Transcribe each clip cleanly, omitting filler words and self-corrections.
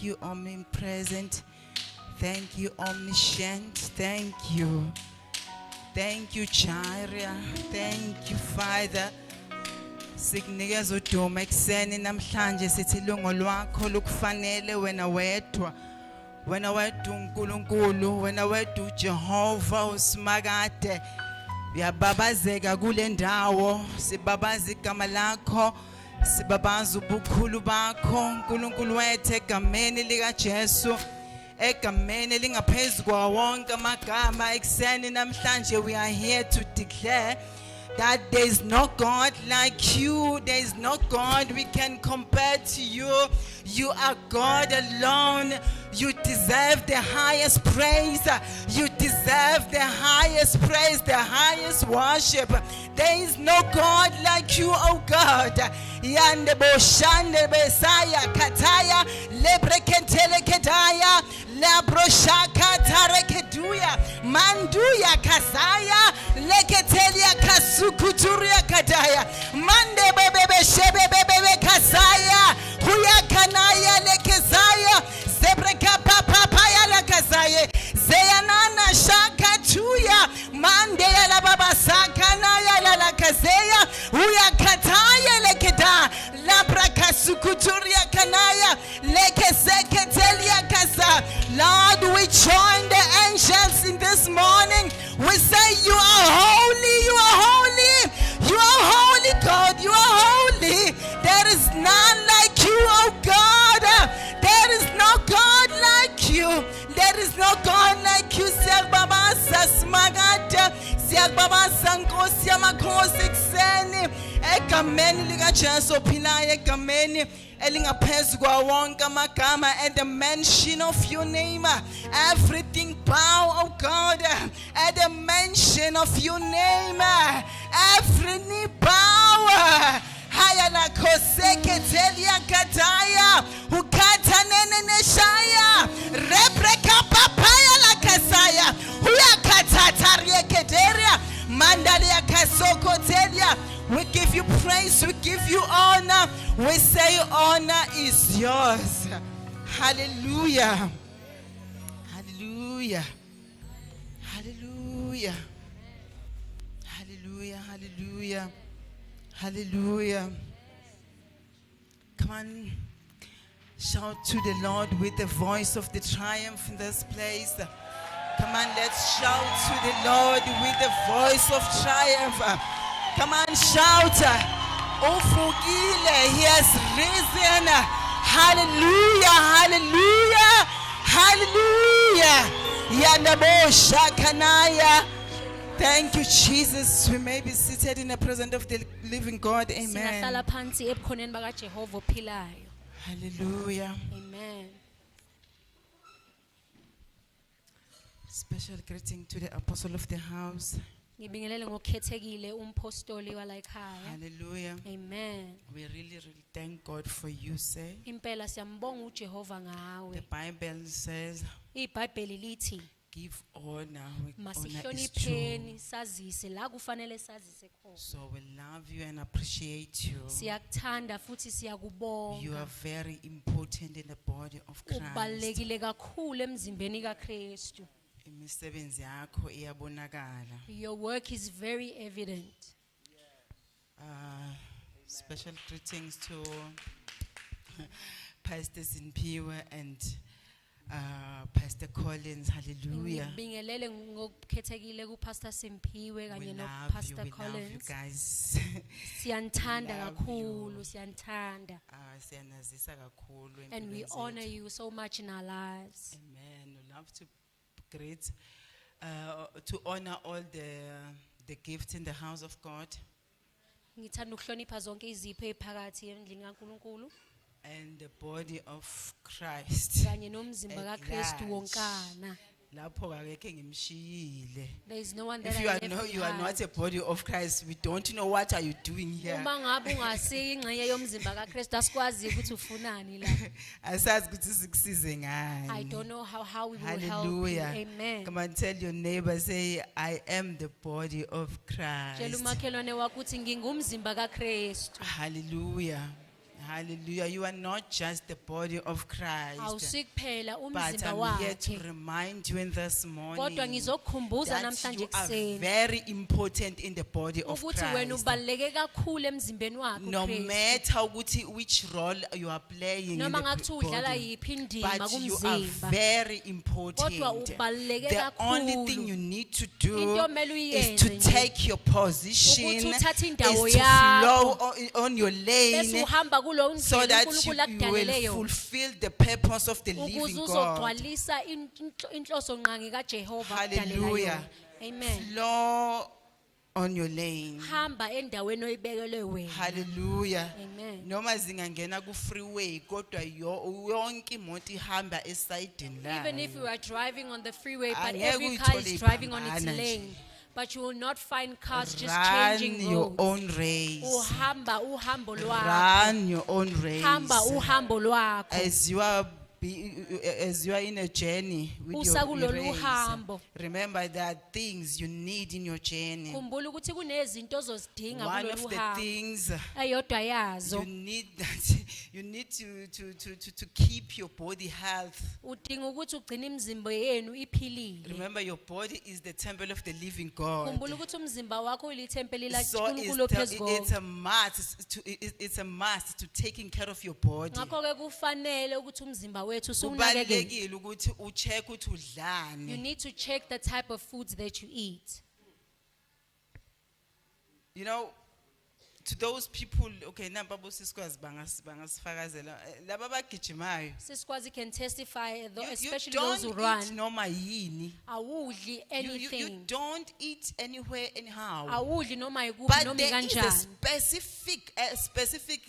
you, omnipresent. Thank you, omniscient. Thank you. Thank you, Jireh. Thank you, Father. Sikunikeza udumo ekseni namhlanje sithi ilungu lwakho lukufanele wena wedwa. Wena wedwa uNkulunkulu, wena wedwa uJehova usimakade. Uyababazeka kule ndawo, sibabaza igama lakho, sibabaza ubukhulu bakho, uNkulunkulu wethu egameni lika Jesu. Egameni lingaphezu kwa wonke amagama ekseni namhlanje we are here to declare that there is no God like you. There is no God we can compare to you. You are God alone. You deserve the highest praise. You deserve the highest praise, the highest worship. There is no God like you, oh God. Yande boshande besaya kataya lebrekentele kedaya labroshaka tarekeduya manduya kasaya leketelia kasukuturia kadaya mande bebe shebe bebe kasaya huya kanaya lekezaya zebreka papa ya lakazaye zeyanana shaka tuya mande ya la baba sakana ya la lakazeya huya kataya lekeda labraka sukuturia kanaya lekeseketelia kasa. Lord, we join the angels in this morning. We say you are holy, you are holy, you are holy God, you are holy. There is none like you, oh God. There is no God like you. There is no God like you. Siyakubabasa smagada, siyakubabasa nkosi yamakhosi ekseni. Egameni lika Jesu ophilayo, egameni elingaphezu kwa wonke amagama, at the mention of your name everything bow, oh God. At the mention of your name every knee bow. Haya la koseke telia kataya ukata nene neshaya rebreka papaya la kasaya huya katataria kederia mandalia kasoko telia. We give you praise, we give you honor. We say honor is yours. Hallelujah. Hallelujah. Hallelujah. Hallelujah. Hallelujah. Hallelujah. Come on, shout to the Lord with the voice of the triumph in this place. Come on, let's shout to the Lord with the voice of triumph. Come on, shout. Ufukile, he has risen. Hallelujah, hallelujah, hallelujah. Yandabo shakanaya. Thank you, Jesus. We may be seated in the presence of the living God. Amen. Hallelujah. Amen. Special greeting to the apostle of the house. Hallelujah. Amen. We really thank God for you, sir. The Bible says, give honor when honor is due. So we love you and appreciate you. You are very important in the body of Christ. Imisebenzi yakho iyabonakala. Your work is very evident. Special greetings to Pastor Simpiwe and Pastor Collins. Hallelujah. We love you, we love you guys. And we honor you so much in our lives. Amen. We love to great to honor all the gifts in the house of God and the body of Christ. There is no one that if you are not a body of Christ, we don't know what are you doing here. I don't know how we will Hallelujah. help you. Amen. Come on, tell your neighbor, say, I am the body of Christ. Hallelujah. Hallelujah. You are not just the body of Christ. awusikuphela But umzimba I'm here to wakhe remind you in this kodwa morning ngizokukhumbuza that namhlanje you are kuseni very important in the body of ukuthi wena Christ. ubaluleke kakhulu emzimbeni wakhe No uKristu. matter ukuthi which role you are playing in Noma the ngathiwa udlala body, yiphi indima but you are kumzimba very kodwa important. ubaluleke The only kakhulu. thing you need to do Into okumele is uyenze to nje take your position, ukuthi is uthathe indawo to flow yakho on your bese lane uhamba kulowo so ndlela that uNkulunkulu you akudalele will yona fulfill the purpose of the ukuze living God. uzogcwalisa inhloso nqangi kaJehova akudalela Hallelujah. yona. Amen. Flow on your lane. Hamba endaweni oyibekelwe wena. Hallelujah. Amen. Noma zingangena ku freeway kodwa yonke imoto ihamba esayidini Even if you layo. are driving on the freeway, but Angeke every car uyithole is driving on its iphambana nje. lane, but you will not find cars just Run changing your roads. own race. Uhamba uhambo lwakho. Run your own race. Hamba uhambo lwakho. As you are in a journey with your Usakulolu race, hambo. remember there are things you need in your journey. Khumbula ukuthi kunezinto ozozidinga One kulolu of the hambo. things Eyodwa yazo you need you need to keep your body health. udinga ukuthi ugcine imizimba yenu iphilile. Remember, your body is the temple of the living God. Khumbula ukuthi umzimba wakho uyithempeli So laNkulunkulu it's ophezulu. a must it's a must to taking care of your body. Ngakho ke kufanele ukuthi umzimba wethu usunakekele. Kubalulekile ukuthi ucheck ukuthi You udlani. need to check the type of foods that you eat. You know, to those people, okay, namba bosikwazi bangasifakazela laba abagijimayo. Siskwazi can testify, You especially those who don't run. eat noma yini. Awudli You anything. don't eat anywhere anyhow. Awudli noma yikuphi But noma there is a kanjani. specific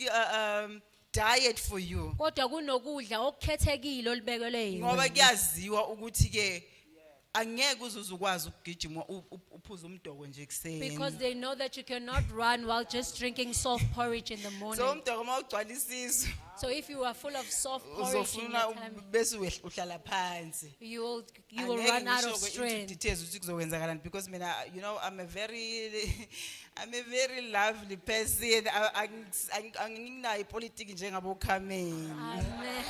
diet for you. Kodwa kunokudla okukhethekile olibekelwe Ngoba yena. kuyaziwa ukuthi ke angeke uzukwazi ukugijima uphuza umdoko nje Because ekseni. they know that you cannot run while just drinking soft porridge in the So morning. umdoko mawugcwala isisu So if you are full of soft porridge in uzofuna your time, bese uhlala phansi. you will Angeke run out ngisho of ke into strength. details ukuthi kuzokwenzakalani because mina you know I'm a very lovely person. Anginayo ipolitiki njengabo Khameni. Amen.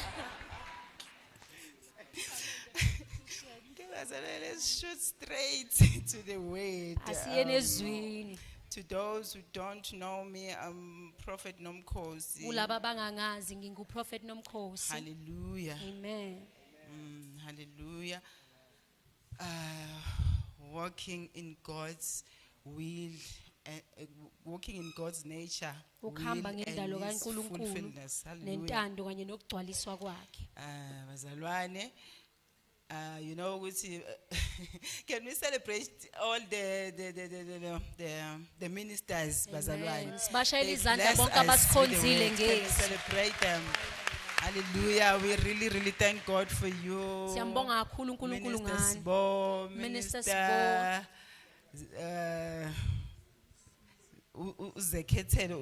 Let's shoot straight to the word. Asiyeni ezwini. To those who don't know me, I'm Prophet Nomkhosi. Kulaba bangangazi nginguprophet Nomkhosi. Hallelujah. Amen. Hallelujah. Walking in God's will, walking in God's nature, will Ukuhamba and ngendalo His kaNkulunkulu fulfillment. Hallelujah. nentando kanye nokugcwaliswa kwakhe. Bazalwane, you know, can we celebrate all the ministers, bazalwane? Amen. Sibashayela They izandla bless bonke us with the abasikhonzile word. Can we ngezi. celebrate them? Hallelujah. We really thank God for you. Siyambonga kakhulu uNkulunkulu Minister ngani. Sbo, Minister Minister uzekhethele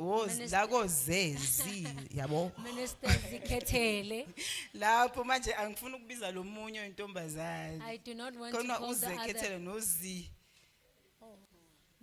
la kozezi yabo. Minister Zikhethele. Lapho manje angifuni ukubiza lo munye intombazane. I do not want to Khona call the other. uzekhethele nozi.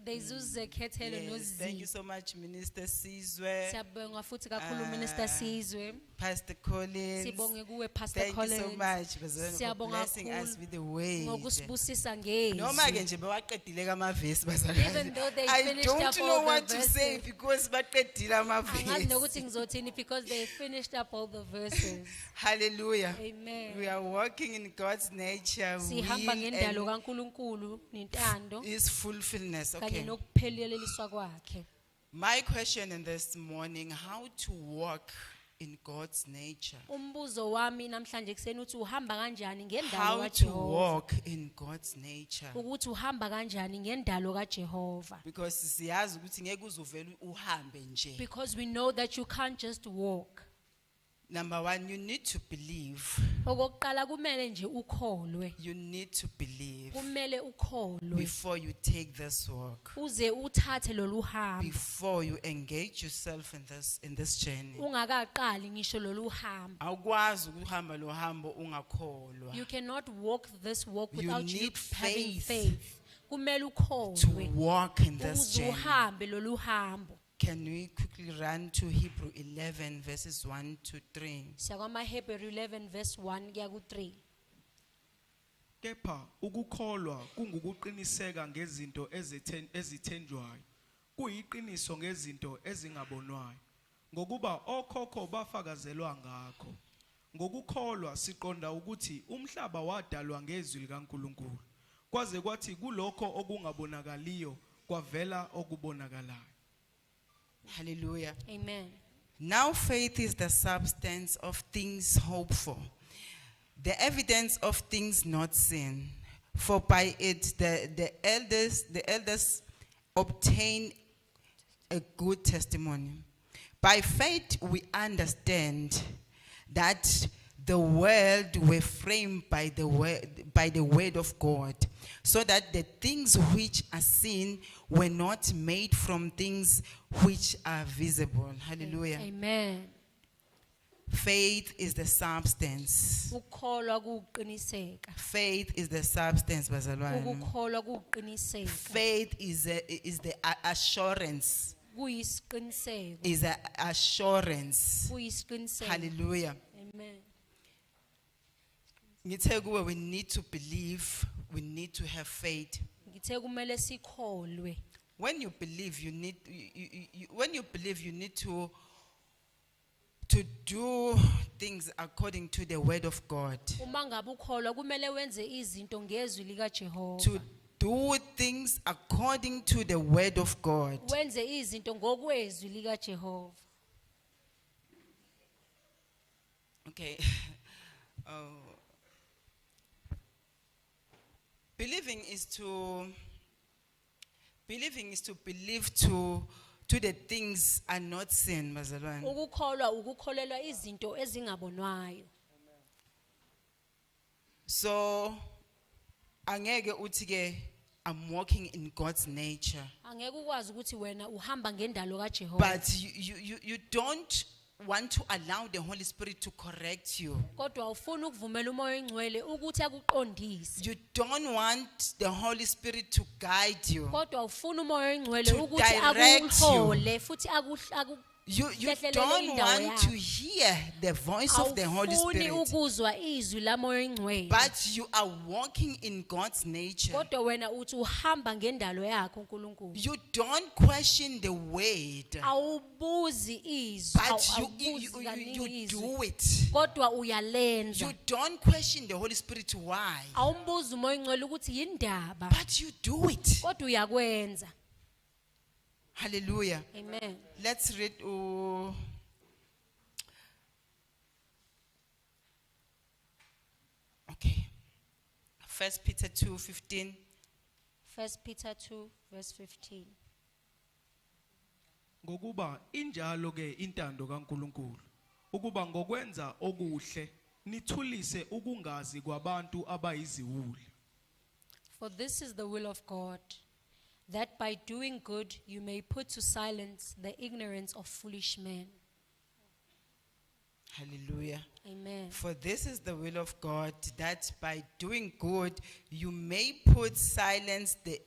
There's uZekhethele Yes, thank you noZi. so much, Minister Sizwe, Siyabonga futhi kakhulu Minister Sizwe. Pastor Collins. Sibonge kuwe Pastor Thank you so Collins. much, bazalwane, for Siyabonga blessing us kakhulu with the word. ngokusibusisa ngezwi. Noma ke nje bawaqedile kamavesi Even though they bazalwane. I finished don't up know all the what to say verses. because baqedile Angazi nokuthi amavesi. ngizothini because they finished up all the verses. Hallelujah. Amen. We are walking in God's nature, Sihamba will ngendalo and kaNkulunkulu nentando His fulfillment. kanye Okay. nokupheleliswa kwakhe. My question in this morning, how to walk in God's nature. Umbuzo wami namhlanje kuseni uthi uhamba kanjani ngendalo How to kaJehova? walk in God's nature. Ukuthi uhamba kanjani ngendalo kaJehova? Because siyazi ukuthi ngeke uzuvele uhambe nje. Because we know that you can't just walk. Number one, you need to believe. Okokuqala kumele nje ukholwe. You need to believe Kumele ukholwe before you take this walk. uze uthathe lolu hambo. Before you engage yourself in this journey. Ungakaqali ngisho lolu hambo. Awukwazi ukuhamba lo hambo ungakholwa. You cannot walk this walk You without you need having faith faith. Kumele To ukholwe walk in this uze journey. uhambe lolu hambo. can we quickly run to Hebrew 11 verses 1 to 3? siyakwamaHebheru 11 verse 1 kuya ku3. Kepha ukukholwa kungukuqiniseka ngezinto ezithenjwayo, kuyiqiniso ngezinto ezingabonwayo, ngokuba okhokho bafakazelwa ngakho. Ngokukholwa siqonda ukuthi umhlaba wadalwa ngezwi likaNkulunkulu, kwaze kwathi kulokho okungabonakaliyo kwavela okubonakalayo. Hallelujah. Amen. Now faith is the substance of things hoped for, the evidence of things not seen. For by it the elders obtain a good testimony. By faith we understand that the world were framed by the word of God, so that the things which are seen were not made from things which are visible. Hallelujah. Amen. Faith is the substance. Ukukholwa kuqiniseka. Faith is the substance, bazalwane. Ukukholwa kuqiniseka. Faith is the assurance. Kuyisiqiniseko. Is an assurance. Kuyisiqiniseko. Hallelujah. Amen. Ngithe kuwe, we need to believe, we need to have faith. Ngithe kumele sikholwe. When you believe, you need to do things according to the word of God. Uma ngabe ukholwa kumele wenze izinto ngezwi likaJehova. To do things according to the word of God. Wenze izinto ngokwezwi likaJehova. Okay. Believing is to believe to the things are not seen, bazalwane. Ukukholwa ukukholelwa izinto ezingabonwayo. So angeke uthi ke I'm walking in God's nature. Angeke ukwazi ukuthi wena uhamba ngendalo kaJehova. But you don't want to allow the Holy Spirit to correct you. Kodwa ufuna ukuvumela umoya oyingcwele ukuthi akuqondise. You don't want the Holy Spirit to guide you. Kodwa ufuna umoya oyingcwele To ukuthi direct akuhlole futhi You don't want to hear the voice of the Holy awufuni Spirit. ukuzwa izwi lamoya oyingcwele. But you are walking in God's nature. Kodwa wena uthi uhamba ngendalo yakhe uNkulunkulu. You don't question the word, Awubuzi izwi, but you do it. kodwa uyalenza. You don't question the Holy Spirit why, Awumbuzi umoya oyingcwele ukuthi yindaba, but you do it. kodwa uyakwenza. Hallelujah. Amen. Let's read. Okay. 1 Peter 2:15. 1 Peter 2 verse 15. Ngokuba injalo ke intando kaNkulunkulu, ukuba ngokwenza okuhle nithulise ukungazi kwabantu abayiziwuli. For this is the will of God, that by doing good you may put to silence the ignorance of foolish men. Hallelujah. Amen. For this is the will of God, that by doing good you may put silence the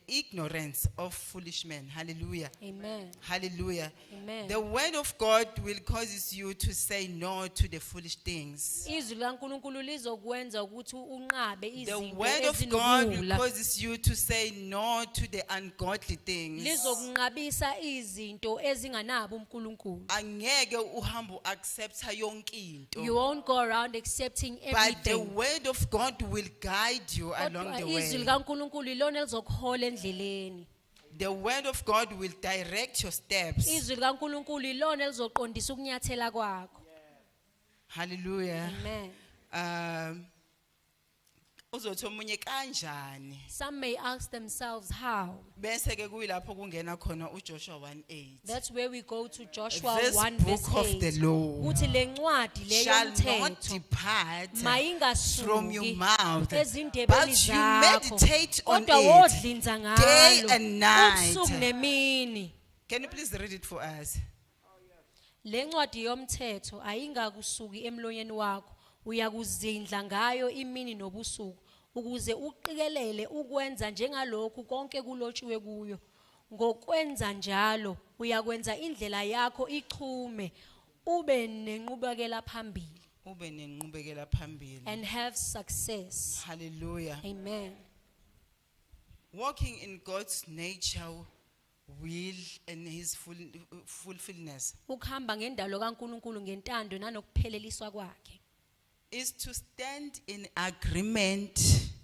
ignorance of foolish men. Hallelujah. Amen. Hallelujah. Amen. The word of God will cause you to say no to the foolish things. Izwi laNkulunkulu lizokwenza ukuthi unqabe The izinto word of God will ezinobula. cause you to say no to the ungodly things. Lizokunqabisa izinto ezinganabo uNkulunkulu. Angeke uhambo accepta yonke into. You won't go around accepting But the everything. word of God will guide you along Kodwa the izwi way. likaNkulunkulu ilona elizokuhola endleleni. The word of God will direct your steps. Izwi likaNkulunkulu ilona elizoqondisa ukunyathela kwakho. Hallelujah. Amen. Uzothi omunye kanjani? Some may ask themselves how. Bese ke kuyilapho kungena khona uJoshua 1:8. That's where we go to Joshua This 1 book verse of the 8. law Uthi le ncwadi le shall not yomthetho depart from your mayingasuki mouth, ezindebeni but you zakho. meditate on Kodwa it wodlinza day ngalo and night. ubusuku nemini. Can you please read it for us? Le ncwadi yomthetho ayingakusuki emlonyeni wakho, uyakuzindla ngayo imini nobusuku ukuze uqikelele ukwenza njengalokhu konke kulotshiwe kuyo. ngokwenza njalo uyakwenza indlela yakho ichume ube nenqubekela phambili ube nenqubekela phambili. and have success. Hallelujah. Amen. Walking in God's nature, will, and his fulfillment Ukuhamba ngendalo kaNkuluNkulu ngentando nanokupheleliswa kwakhe. is to stand in agreement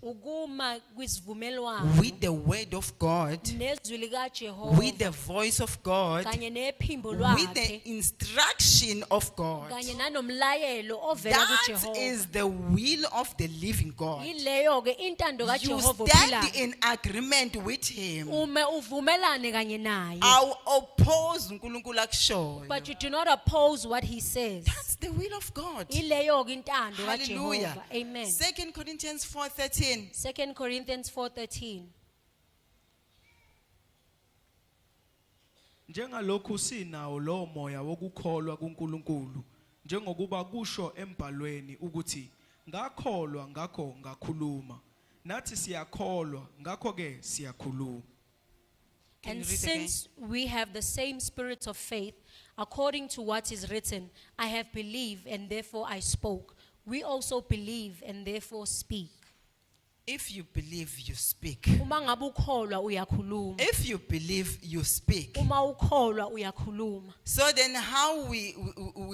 Ukuma kwisivumelwano with the word of God, nezwi likaJehova with the voice of God, kanye nephimbo with the lwakhe instruction of God. kanye nanomlayelo ovela That kuJehova. is the will of the living God. Yileyo ke intando You kaJehova stand ophilayo. in agreement with him. Ume uvumelane kanye naye. I'll oppose uNkulunkulu akushoyo. But you do not oppose what he says. That's the will of God. Yileyo ke intando Hallelujah. kaJehova. Amen. 2 Corinthians 4:13. 2 Corinthians 4:13. Njengalokhu sinawo lo moya wokukholwa kuNkulunkulu, njengokuba kusho embhalweni ukuthi ngakholwa ngakho ngakhuluma. Nathi siyakholwa ngakho ke siyakhuluma. Can And you read again? since we have the same spirit of faith, according to what is written, I have believed and therefore I spoke. We also believe and therefore speak. If you believe, you speak. Uma ngabe ukholwa uyakhuluma. If you believe, you speak. Uma ukholwa uyakhuluma. So then how we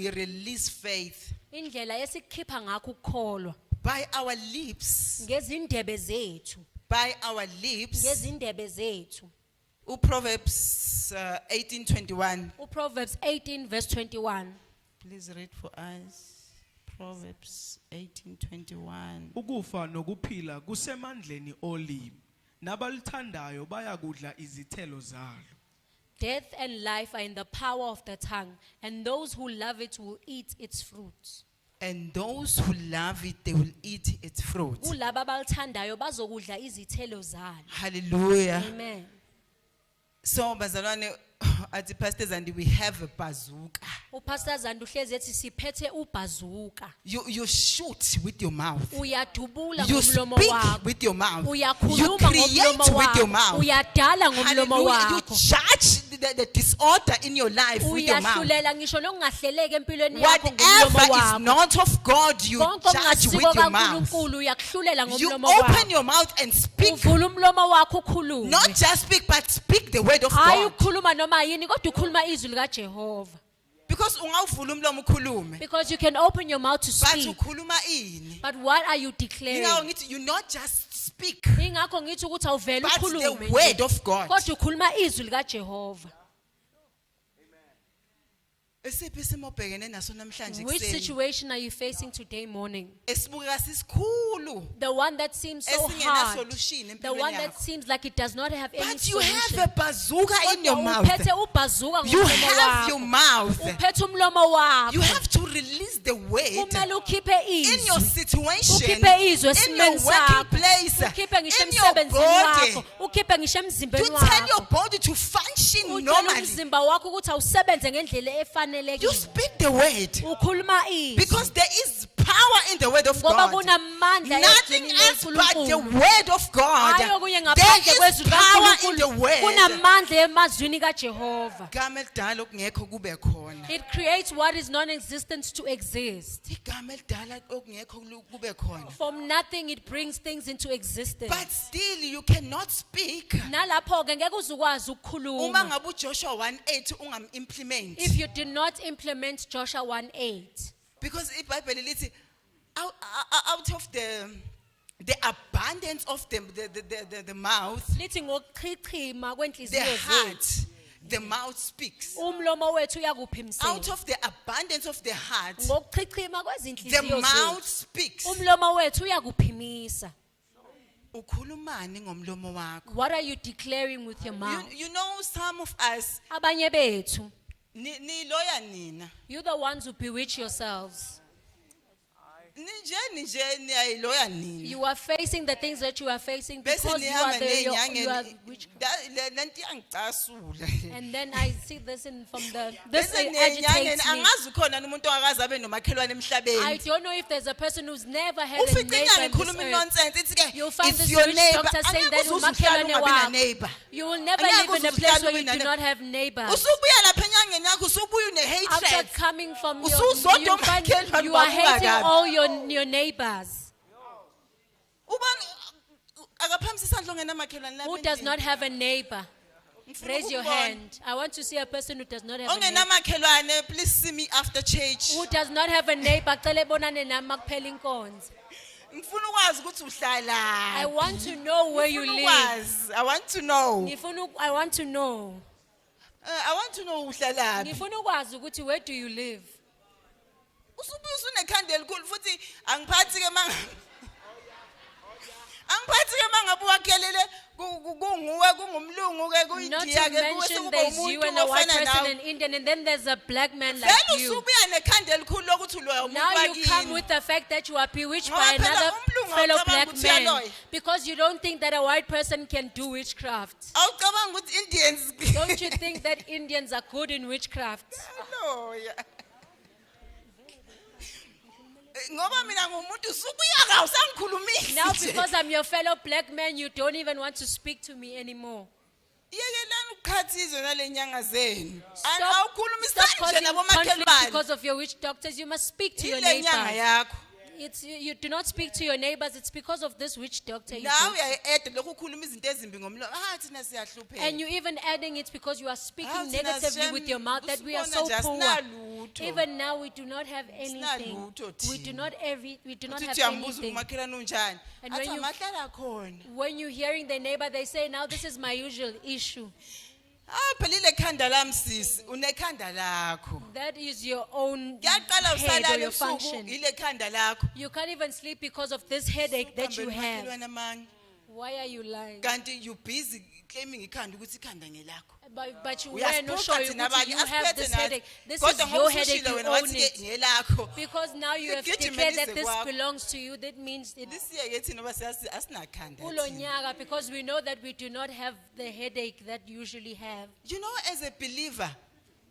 release faith? Indlela esikhipha ngakho ukukholwa By our lips. ngezindebe zethu, By our lips. ngezindebe zethu. Proverbs 18:21. Proverbs 18 verse 21. Please read for us. Proverbs 18:21. Ukufa nokuphila kusemandleni olimi, nabalithandayo bayakudla izithelo zalo. Death and life are in the power of the tongue, and those who love it will eat its fruits. And those who love it, they will eat its fruit. Kulabo abalithandayo bazokudla izithelo zalo. Hallelujah. Amen. So bazalwane, at Pastor Zandi, we have a bazooka. Upastor Zandi uhlezi ethi siphethe ubhazuka. You shoot with your mouth. Uyadubula You ngomlomo speak wakho. with your mouth. You Uyakhuluma create ngomlomo with your wakho. mouth. Uyadala ngomlomo Hallelujah. You wakho. judge the disorder in your life with your mouth. Uyahlulela ngisho lokungahleleki empilweni yakho Whatever ngomlomo is wakho. not of God, you Konke judge okungasiko with your mouth. kaNkulunkulu uyakuhlulela You ngomlomo open wakho. your mouth and speak. Uvula umlomo wakho ukhulume. Not just speak, but speak the word of Hayi God. ukukhuluma noma yini kodwa ukhuluma izwi likaJehova. Because ungawuvula umlomo ukhulume. Because you can open your mouth to But speak. ukhuluma ini? But what are you declaring? You not just speak, Ingakho ngithi ukuthi awuvele but ukhulume the word nje. of God. Kodwa ukhuluma izwi likaJehova. Esiphi isimo obhekene naso namhlanje Which kuseni? situation are you facing today morning? Esibukeka sisikhulu. The one that seems so Esingena hard. solution The empilweni one that yakho. seems like it does not have any But you have solution. a bazooka in your Kodwa mouth. uphethe ubhazuka You ngomlomo have your wakho. mouth. Uphethe umlomo wakho. You have to release the weight Kumele ukhiphe in your izwi. situation, Ukhiphe izwi in your esimeni working sakho. place, Ukhiphe ngisho in your emsebenzini body. wakho. Ukhiphe ngisho To emzimbeni tell your wakho. body to function Utshela normally. umzimba wakho ukuthi awusebenze ngendlela You efanelekile. speak the word. Ukhuluma izwi. Because there is power in the word of Ngoba God. kunamandla Nothing ezwini else but the likaNkulunkulu. word of God. Hayi okunye There ngaphandle is kwezwi power in the likaNkulunkulu. word. Kunamandla emazwini kaJehova. Igama elidala okungekho kube khona. It creates what is non-existent to exist. Igama elidala okungekho kube khona. From nothing it brings things into existence. But still you cannot speak. Nalapho ke ngeke uzukwazi Uma ukukhuluma. ngabe uJoshua 1:8 ungam-implement. If you do not implement Joshua 1:8. Because iBhayibheli lithi out of the abundance of the mouth, Lithi ngokuchichima the kwenhliziyo zethu. heart, the mouth speaks. Umlomo wethu Out uyakuphimisela. of the abundance of the heart, Ngokuchichima the kwezinhliziyo mouth zethu. speaks. Umlomo wethu uyakuphimisa. Ukhulumani ngomlomo wakho? What are you declaring with your mouth? You know, some of us, Abanye bethu, ni loya nina. you're the ones who bewitch yourselves. Ninjani nje niyayiloya nini? You are facing the things that you are facing Bese because you are nihamba you are nenyangeni. Lento iyangicasula. and then I see this from this Bese agitates nenyangeni me. angazi khona umuntu ongakaze abe nomakhelwane I emhlabeni. don't know if there's a person who's never had a Ufica neighbor inyanga in this ikhuluma earth. nonsense ithi ke You'll find it's this your witch neighbor. doctor saying that Angeke uze uhlale umakhelwane ungabi wakho. neighbor. You will never Angeke live in a uze place uhlale where ube you do nane- not have neighbors. Usubuya lapha enyangeni yakho usubuya After une-hatred. coming from Usuzodwa you find umakhelwane you are bakho hating kabi. all your neighbors. Akaphakamise isandla ongenamakhelwane lapha Who does endlini. not have a neighbor? Ngifuna Raise your ukukubona. hand. I want to see a person who does not have a neighbor. Ongenamakhelwane, please see me after church. Who does not have a neighbor? Cele bonane nami makuphela inkonzo. Ngifuna ukwazi ukuthi uhlala. I want to know where you Ngifuna live. ukwazi. I want to know. I want to know. I want to know uhlalaphi. Ngifuna ukwazi ukuthi where do you live? Usubuya usunekhanda elikhulu futhi angiphathi ke manga. Angiphathi ke mangabe wakhelele kunguwe kungumlungu ke Not kuyidiya to ke kuwe mention there's you sekuba and a white umuntu person ofana in nawe. Indian and then there's a black man like Vele you. usubuya nekhanda elikhulu lokuthi uloya umuntu Now you come wakini. with the fact that you are bewitched Ngoba by phela another umlungu fellow awucabangi black ukuthi man uyaloya. because you don't think that a white person can do witchcraft. Awucabanga ukuthi Indians Don't you think that Indians are good in witchcraft? Hallelujah. Ngoba mina ngumuntu usubuya ka usangikhulumisa. Now because I'm your fellow black man, you don't even want to speak to me anymore. Yekelani ukukhathizwe nalenyanga zenu. Stop Awukhulumisani nje causing conflict nabomakhelwane. because of your witch doctors. You must speak to your Ile nyanga neighbors. yakho. You do not speak to your neighbors. It's because of this witch doctor. You Nawe go. uyayi-add lokhu ukhuluma izinto ezimbi ngomlomo. Thina siyahlupheka. And you even adding it because you are Ah, speaking thina negatively shem- with your mouth that we are usibona so nje poor. asinalutho. Even now we do not have anything. Asinalutho We do thina. not we do not Uthi have uyambuza anything. umakhelwane unjani. And when Athi you- amahlala khona. When you're hearing the neighbor, they say, now this is my usual issue. Phela ile khanda lami sisi, unekhanda lakho. That is your own Kuyaqala head or usalala your ebusuku function. ile khanda lakho. You can't even sleep because of this headache that you Uhambele have. umakhelwane amanye. Why are you lying? Kanti you busy claiming ikhanda ukuthi ikhanda ngelakho. But you Uyasiphoqa no show you, thina abanye, you have asiphethe this nathi. headache. This Kodwa is ngoba your headache, usushilo you wena own wathi it. ke ngelakho. Because now you have Sigijimelise declared that this kwakho. belongs to you. That means it Lisiye thina ngoba asinakhanda. kulo thina. nyaka, because we know that we do not have the headache that you usually have. You know, as a believer,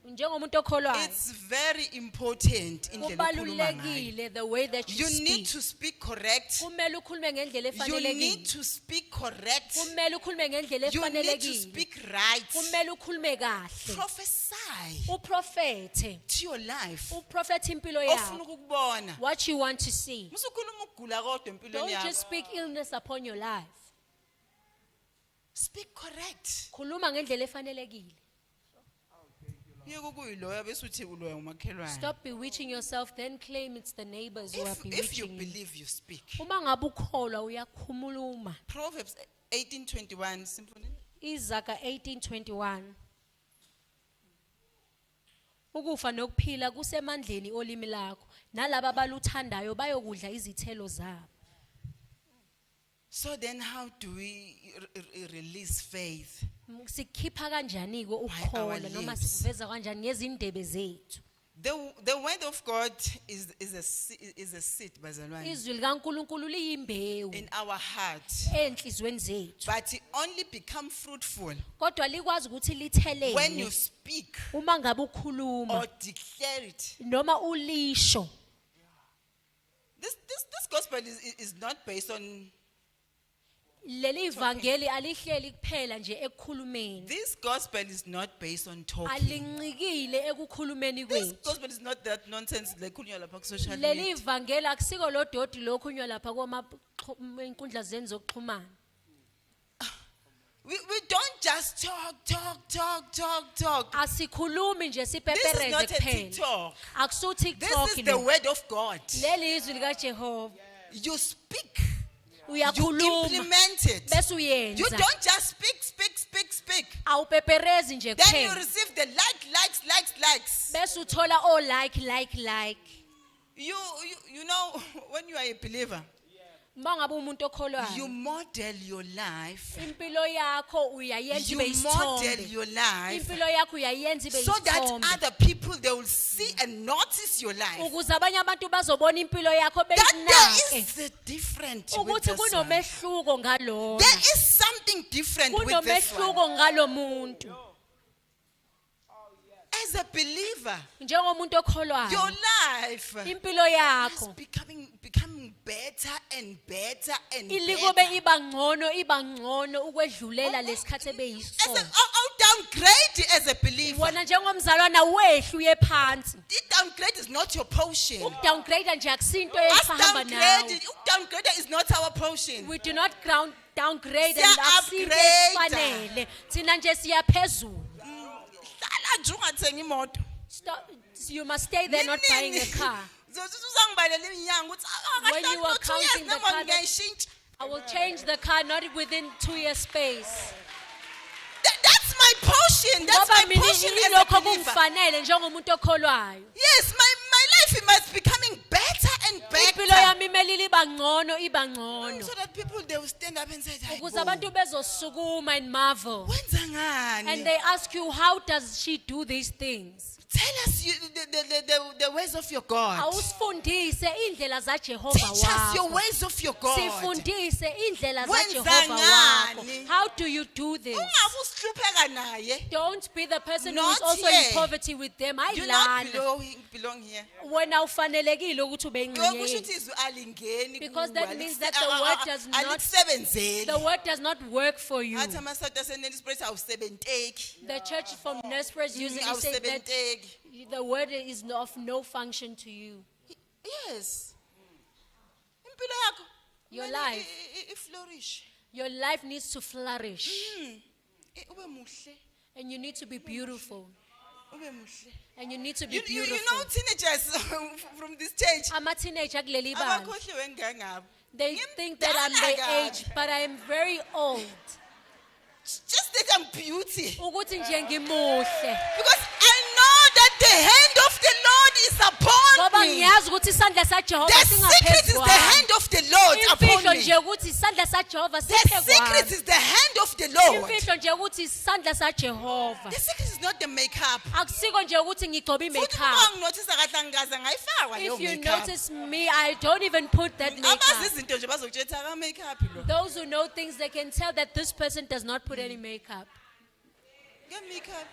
Njengomuntu okholwayo, it's very important indlela okhuluma ngayo. kubalulekile the way that you You need speak. to speak correct. Kumele ukhulume ngendlela You need efanelekile. to speak correct. Kumele ukhulume ngendlela You need to efanelekile. speak right. Kumele ukhulume kahle. Prophesy Uprofethe. to your life. Uprofethe impilo Ofuna yakho. ukukubona. What you want to see. Musukhuluma ukugula kodwa empilweni Don't yakho. just speak illness upon your life. Speak correct. Khuluma ngendlela efanelekile. Yeke ukuyiloya bese uthi uloya umakhelwane. Stop bewitching yourself, then claim it's the neighbors who are If you bewitching you. believe, you speak. Uma ngabe ukholwa uyakhuluma. Proverbs 18:21 simple. Izaga 18:21. Ukufa nokuphila kusemandleni olimi lakho. Nalabo abaluthandayo bayokudla izithelo zabo. So then how do we release faith? Sikhipha kanjani ko our ukukholwa noma lips. sikuveza kanjani ngezindebe zethu. The word of God is a seed, bazalwane, Izwi likaNkuluNkulu liyimbewu in our heart. enhlizweni zethu. But it only become fruitful Kodwa likwazi ukuthi when you lithelele speak uma ngabe ukhuluma or declare it. noma ulisho. This gospel is not based on. Leli vangeli alihleli kuphela nje ekukhulumeni. This gospel is not based on talking. Alincikile ekukhulumeni This kwethu. gospel is not that nonsense like kunywa lapha ku social Leli media. vangeli akusiko lododi lokhunywa lapha inkundla zeni zokuxhumana. We don't just talk. Asikhulumi nje This is sipepereze not a kuphela. TikTok. Akusu This TikTok is the lo. word of God. Leli izwi lika Jehova. You speak. You Uyakhuluma implement it. bese You uyenza. don't just speak. Awupeperezi nje Then you kuphela. receive the likes. Bese uthola like. You know when you are a believer, Mangabe umuntu you okholwayo model your life. impilo yakho uyayenza You ibe model isithombe. your life Impilo yakho uyayenza ibe so that isithombe. other people, they will see and notice your life. Ukuze abanye abantu bazobona impilo yakho That there beyinake. is a different with Ukuthi this one. kunomehluko ngalona. There is something different with this one. Kunomehluko ngalomuntu. As a believer, Njengomuntu your okholwayo, life impilo is yakho becoming better and better and ilikube better. iba ngcono ukwedlulela lesikhathi As ebeyisithombe. downgrade as a believer. Wona njengomzalwana wehlu yephansi. The downgrade is not your portion. Ukudowngrade nje akusinto Us esihamba nawe. downgrade is not our portion. We do not downgrade Siya and akusinto upgrade. efanele. Thina nje siyaphezulu. Hlala nje ungathengi imoto. Stop. You must stay there not buying a car. Uzangibalela iminyaka ukuthi When you are counting the car that- ngiyayishintsha. I will change the car not within 2 years space. That's my portion. That's Ngoba my mina portion as a ilokho believer. kungifanele njengomuntu okholwayo. Yes, my life must be becoming better and Impilo better. yami imele iba ngcono. So that people, they will stand up and say, Ukuze abantu bezosukuma and marvel. wenza And ngani? they ask you, how does she do these things? Tell us the ways of your God. Awusifundise indlela zaJehova Teach us your wakho. ways of your God. Sifundise indlela Wenza zaJehova wakho. ngani? How do you do this? Ungabe usihlupheka naye. Don't be the person who Not is also here. in poverty with them. You not Ayilana. belong here. Wena ufanelekile ukuthi ube Lokhu ingxenye kusho yethu. ukuthi izwi alingeni Because kuwe, that means that the word does not- alikusebenzeli. The word does not work for you. Athi amaSouth aseNelspruit awusebenteki. The church from Nursery usually say that Awusebenteki. the word is of no function to you. Yes. Impilo yakho Your kumele life. iflourish. Your life needs to flourish. Ube muhle, And you need to be beautiful. ube muhle. And you need to be You know beautiful. teenagers from this stage Ama-teenager kuleli banga. abakhohliwe ngangabo. They think that I'm their age, but I am very old. Just that I'm beauty. Ukuthi nje ngimuhle. Because I know that the hand of the Lord is upon Ngoba me. ngiyazi ukuthi isandla saJehova The secret is singaphezu the hand kwami. of the Lord upon Imfihlo me. nje ukuthi isandla saJehova The secret siphezu is the hand of the Lord. Imfihlo nje ukuthi isandla saJehova. The secret is not the makeup. Akusiko nje ukuthi ngigcoba Futhi i-makeup. uma nginothisa kahle angikaze ngayifakwa leyo If you makeup. notice me, I don't even put that Abazi makeup. izinto nje bazokutshela aka makeup lo. Those who know things, they can tell that this person does not put any makeup. Ke makeup.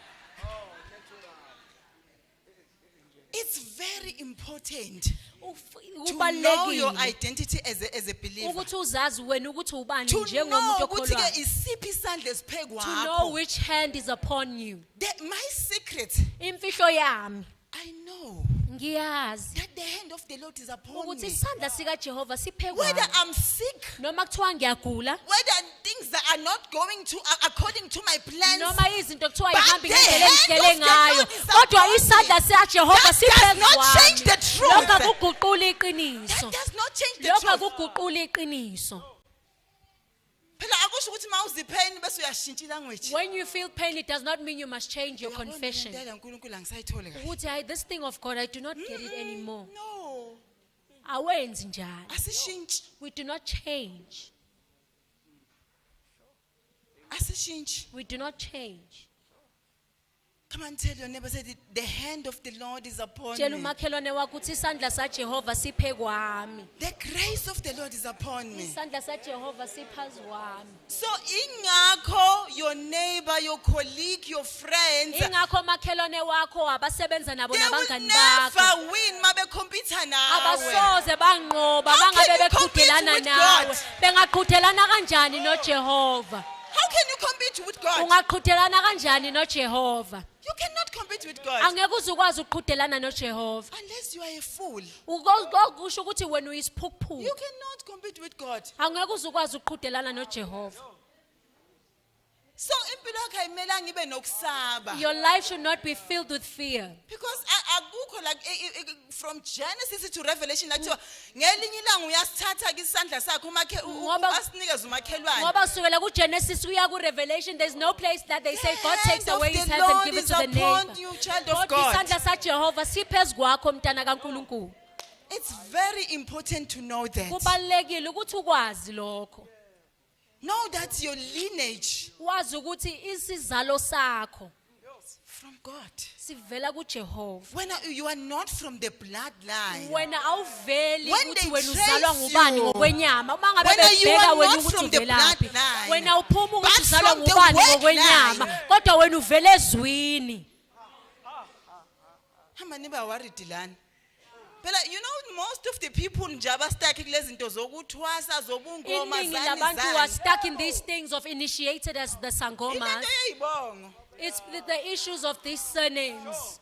It's very important to know your Kubalulekile identity as a believer. ukuthi uzazi wena ukuthi ubani To njengomuntu know ukuthi ke okholwayo. isiphi isandla esiphe To know kwakho. which hand is upon you. My secret, Imfihlo yami I know ngiyazi that the hand of the Lord is upon ukuthi me. isandla sikaJehova siphe Whether kwami. I'm sick, Noma kuthiwa ngiyagula, whether things that are not going to according to my plans, noma izinto kuthiwa But ihambi the ngendlela hand engihlele of the ngayo, Lord is kodwa upon isandla me. sikaJehova That siphe does not change the kwami. truth. Lokho akuguquli iqiniso. that does not change the Lokho truth. akuguquli iqiniso. Phela akusho ukuthi mawuzipheni bese uyashintsha language. When you feel pain, it does not mean you must change your confession. uNkulunkulu angisayitholi kahle. Ukuthi this thing of God, I do not get it anymore. No. Awenzi njalo. Asishintshi. We do not change. Asishintshi. We do not change. Come and tell your neighbor, say the hand of the Lord is upon Tshela me. umakhelwane wakho ukuthi isandla saJehova siphe kwami. The grace of the Lord is upon me. Isandla saJehova siphazu kwami. So ingakho your neighbor, your colleague, your friends, they Ingakho makhelwane wakho abasebenza nabo will nabangani bakho never win mabe compete nawe. abasoze banqoba How can bangabe you compete beqhudelana with nawe. God? Bengaqhudelana kanjani noJehova? How can you compete with God? Ungaqhudelana kanjani noJehova? You cannot compete with God Angeke uze ukwazi ukuqhudelana noJehova. unless you are a fool. Ukusho ukuthi wena uyisiphukuphuku. You cannot compete with God. Angeke uze ukwazi ukuqhudelana noJehova. So impilo yakho ayimelanga ibe nokusaba. Your life should not be filled with fear. Because akukho like from Genesis to Revelation lathiwa ngelinye ilanga uyasithatha kisandla sakho Ngoba- asinikeze umakhelwane. Ngoba kusukela kuGenesis kuya kuRevelation, there's no place that they say God takes Hand of away his the hands and Lord gives it is to the upon neighbor. you, child of Kodwa God. isandla saJehova siphezu kwakho mntana kaNkulunkulu. It's very important to know that. kubalulekile ukuthi ukwazi lokho, Know that your lineage wazi ukuthi isizalo sakho from God. sivela kuJehova. When you are not from the bloodline, Wena awuveli When ukuthi they wena trace uzalwa ngubani you, ngokwenyama. Uma ngabe when you bebheka are wena not ukuthi from the uvelaphi, bloodline, wena uphuma but ukuthi uzalwa from the ngubani word ngokwenyama, line. kodwa wena uvele ezwini. hamba niba worried lana. Phela you know most of the people nje abastaki kulezi zinto zokuthwasa zobungoma Iningi labantu who are zani. stuck in these things of initiated as the sangomas. Ilento yeyibongo. It's the issues of these surnames.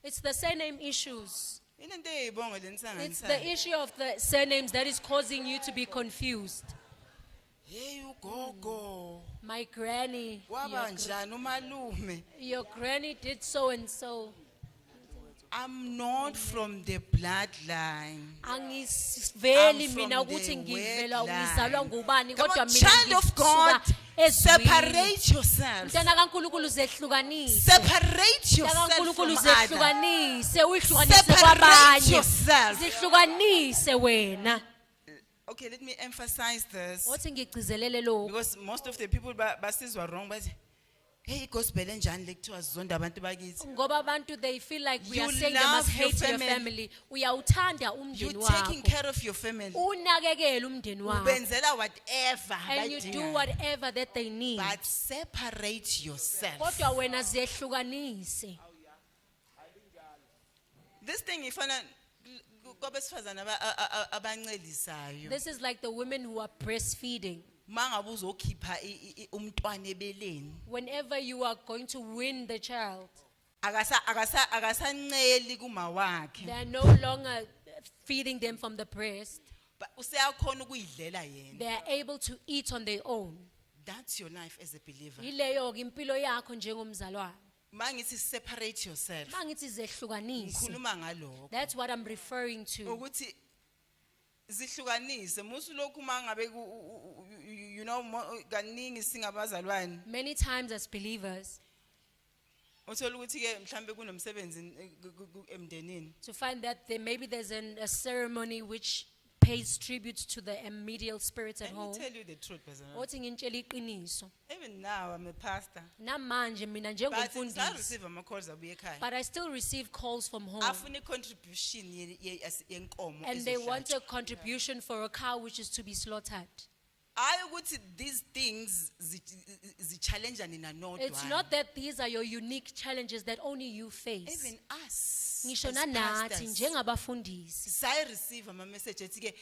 It's the surname issues. Ilento yeyibongo It's lenisanganisa. the issue of the surnames that is causing you to be confused. Hey ugogo. My granny, Waba njani umalume? your granny did so and so. I'm not from the bloodline. Angisiveli I'm mina from ukuthi the ngivela word ngizalwa line. ngubani, Come kodwa on, mina child of God, ngisuka ezwini. separate yourself. Mntana kaNkulunkulu zehlukanise. Separate Mntana yourself kaNkulunkulu from others. zehlukanise, uyihlukanise Separate kwabanye. yourself. Zihlukanise wena. Okay, let me emphasize this. Othi ngigcizelele lokho. Because most of the people basizwa wrong bathi hey gospel enjani lekuthiwa zonda abantu bakithi. Ngoba abantu they feel like we You are saying they must love your hate your family. family. Uyawuthanda You umndeni taking wakho. care of your family. Unakekele umndeni wakho. Ubenzela whatever And you do abayidingayo. whatever that they need. But separate yourself. Kodwa wena zehlukanise. This thing ifana kwabesifazana abancelisayo. This is like the women who are breastfeeding. Mangabe uzokhipha umntwana ebeleni. Whenever you are going to win the child, Akasanceli kuma wakhe. they are no longer feeding them from the breast. But useyakhona ukuyidlela yena. They are able to eat on their own. That's your life as a believer. Yileyo ke impilo yakho njengomzalwane. Mangithi separate yourself. Mangithi zehlukanise. Ngikhuluma ngalokho. That's what I'm referring to. Ukuthi zihlukanise musu lokhu mangabe you know kaningi singabazalwane. Many times as believers, Uthola ukuthi ke mhlambe kunomsebenzi emndenini. to find that maybe there's a ceremony which pays tribute to the medial spirits at Let me home. tell you the truth, Pastor. Othi ngintshela iqiniso. Even now I'm a pastor. Namanje mina But I njengomfundisi, receive ama calls abuye ekhaya. but I still receive calls from home. Afuna contribution yenkomo. And they want a contribution for a cow which is to be slaughtered. Hayi ukuthi these things zichallengeana nanodwa. It's not that these are your unique challenges that only you face. Even us. Ngisho as nanathi pastors, njengabafundisi. Sayi receive ama message ethi ke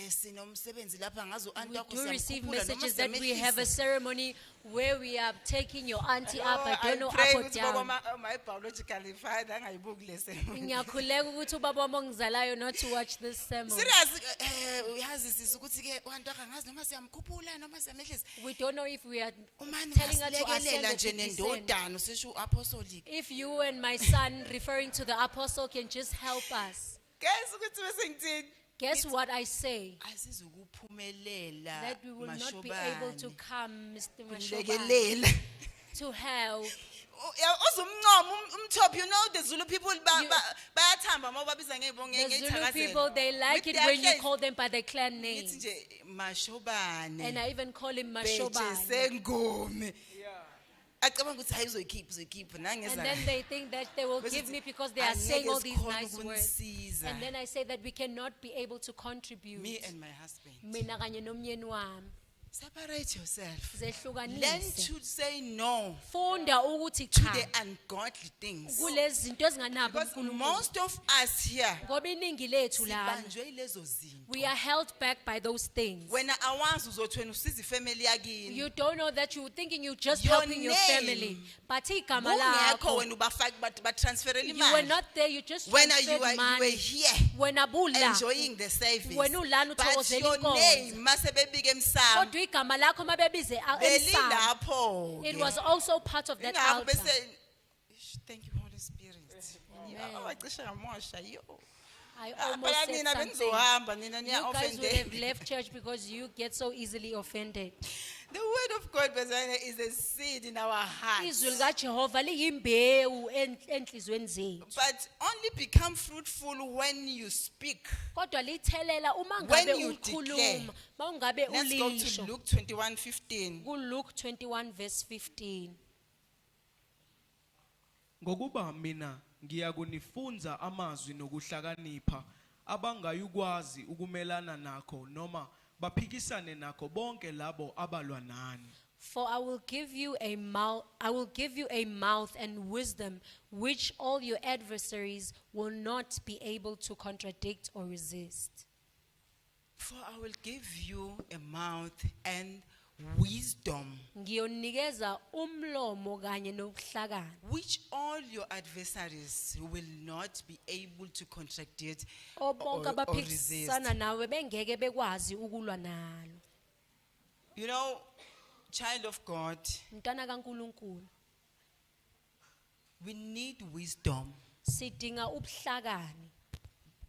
sinomsebenzi lapha ngazo We antakho do receive siyamkhuphula noma messages that we have a siyamehlisa. ceremony where we are taking your auntie up. I don't know I pray up or ukuthi down. my biological father angayibuki lese. Ngiyakhuleka ukuthi ubaba wami ongizalayo not to watch this sermon. Serious uyazi sisi ukuthi ke antakho ngazi noma siyamkhuphula noma siyamehlisa. We don't know if we are Umani telling her to ascend ngasilekelela or nje to descend. nendodana usesho apostolic. If you and my son referring to the apostle can just help us. Guys ukuthi bese ngithini? Guess what I say? Asizukuphumelela That we will not be able to come, Mr. Mashobani, Mashobani. to help. Uzumncoma umthop, you know the Zulu people bayathamba mababiza ngebonge The Zulu people, they like it when you call them by their clan name. ngithi nje Mashobani. And I even call him Betshe Mashobani. sengome. Acabanga ukuthi hayi uzoyikhipha nangeza. And then they think that they will give me because they are saying all these nice words. And then I say that we cannot be able to contribute. Me and my husband. Mina kanye nomyeni wami. Separate yourself. Learn Zehlukanise. to say no Funda ukuthi to cha the ungodly things. kulezi zinto ezinganabo Because uNkulunkulu. most of us here Ngoba iningi lethu lana sibanjwe yilezo zinto. we are held back by those things. Wena awazi uzothi wena usiza ifamily yakini. You don't know that you're thinking you're just Your helping your name. family. But igama Kungekho lakho, wena ubafaki batransferela you were imali. not there, you just When you transferred were money. here Wena bula. enjoying the service. Wena ulana But uthokozela your inkonzo. name mase bebike emsamo. Kodwa igama lakho mabebize emsamo. Belilapho. It was also part of that Ingakho altar. bese thank you Holy Spirit. Amen. Abacishe ngamosha yo. I Ah, almost phela said nina something. benizohamba nina You guys would have niya-offended. left church because you get so easily offended. The word of God, Bazana, is a seed in our hearts. Izwi likaJehova liyimbewu enhlizweni zethu. But only become fruitful when you speak. Kodwa lithelela uma When ngabe you ukhuluma, declare. mawungabe Let's go to ulisho. Luke 21:15. KuLuke 21 verse 15. Ngokuba mina ngiyakunifunza amazwi nokuhlakanipha abangayukwazi ukumelana nakho noma baphikisane nakho bonke labo abalwa nani. For I will give you a mouth and wisdom which all your adversaries will not be able to contradict or resist. For I will give you a mouth and wisdom, Ngiyonikeza umlomo kanye nokuhlakana, which all your adversaries will not be able to contradict obonke or resist. abaphikisana nawe bengeke bekwazi ukulwa nalo. You know, child of God, Mntwana kaNkulunkulu, we need wisdom. sidinga ubuhlakani.